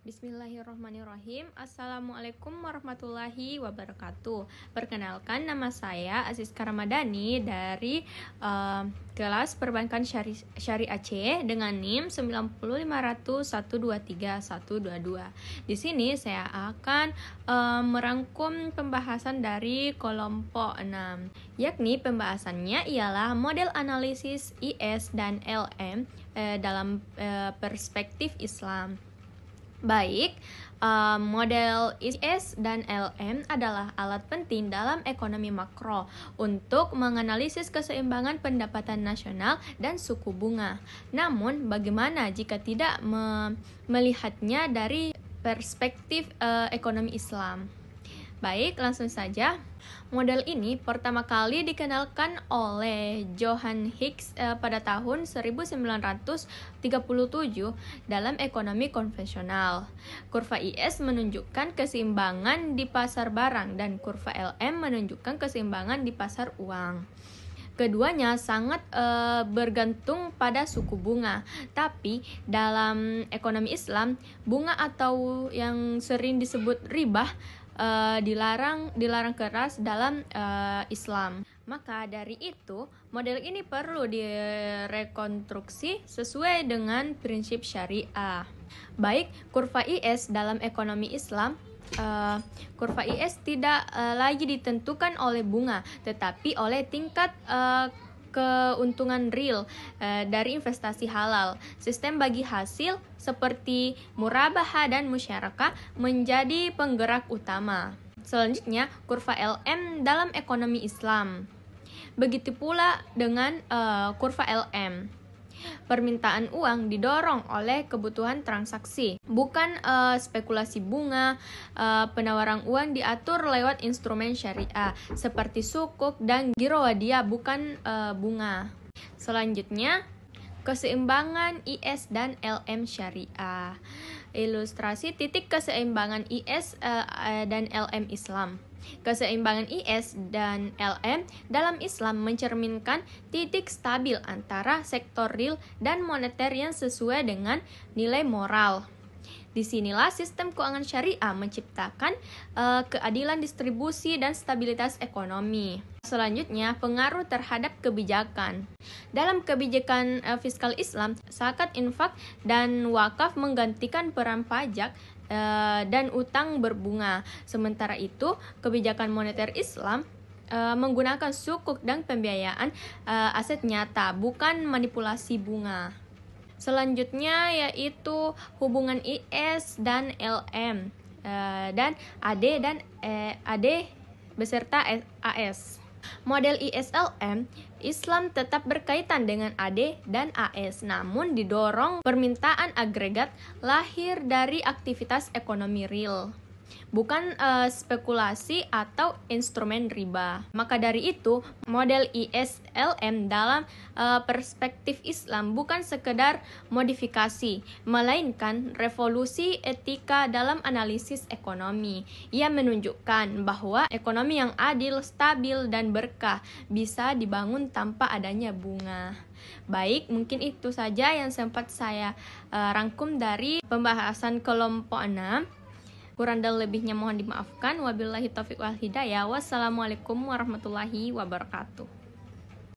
Bismillahirrahmanirrahim. Assalamualaikum warahmatullahi wabarakatuh. Perkenalkan, nama saya Aziska Ramadhani dari kelas Perbankan Syariah C dengan NIM 90500123122. Di sini saya akan merangkum pembahasan dari kelompok 6, yakni pembahasannya ialah model analisis IS dan LM dalam perspektif Islam. Baik, model IS dan LM adalah alat penting dalam ekonomi makro untuk menganalisis keseimbangan pendapatan nasional dan suku bunga. Namun, bagaimana jika tidak melihatnya dari perspektif ekonomi Islam? Baik, langsung saja. Model ini pertama kali dikenalkan oleh Johann Hicks pada tahun 1937 dalam ekonomi konvensional. Kurva IS menunjukkan keseimbangan di pasar barang dan kurva LM menunjukkan keseimbangan di pasar uang. Keduanya sangat bergantung pada suku bunga. Tapi dalam ekonomi Islam, bunga atau yang sering disebut riba dilarang keras dalam Islam. Maka dari itu, model ini perlu direkonstruksi sesuai dengan prinsip syariah. Baik, kurva IS dalam ekonomi Islam, kurva IS tidak lagi ditentukan oleh bunga, tetapi oleh tingkat keuntungan real dari investasi halal. Sistem bagi hasil seperti murabaha dan musyarakah menjadi penggerak utama. Selanjutnya, kurva LM dalam ekonomi Islam. Begitu pula dengan kurva LM. Permintaan uang didorong oleh kebutuhan transaksi, bukan spekulasi bunga. Penawaran uang diatur lewat instrumen syariah seperti sukuk dan giro wadiah, bukan bunga. Selanjutnya, keseimbangan IS dan LM syariah. Ilustrasi titik keseimbangan IS dan LM Islam. Keseimbangan IS dan LM dalam Islam mencerminkan titik stabil antara sektor real dan moneter yang sesuai dengan nilai moral. Disinilah sistem keuangan syariah menciptakan keadilan distribusi dan stabilitas ekonomi. Selanjutnya, pengaruh terhadap kebijakan. Dalam kebijakan fiskal Islam, zakat, infak, dan wakaf menggantikan peran pajak dan utang berbunga. Sementara itu, kebijakan moneter Islam menggunakan sukuk dan pembiayaan aset nyata, bukan manipulasi bunga. Selanjutnya yaitu hubungan IS dan LM dan AD beserta AS. Model ISLM, Islam tetap berkaitan dengan AD dan AS, namun didorong permintaan agregat lahir dari aktivitas ekonomi real, bukan spekulasi atau instrumen riba. Maka dari itu, model ISLM dalam perspektif Islam bukan sekedar modifikasi, melainkan revolusi etika dalam analisis ekonomi. Ia menunjukkan bahwa ekonomi yang adil, stabil, dan berkah bisa dibangun tanpa adanya bunga. Baik, mungkin itu saja yang sempat saya rangkum dari pembahasan kelompok 6. Kurang dan lebihnya mohon dimaafkan. Wabillahi taufiq wal hidayah. Wassalamualaikum warahmatullahi wabarakatuh.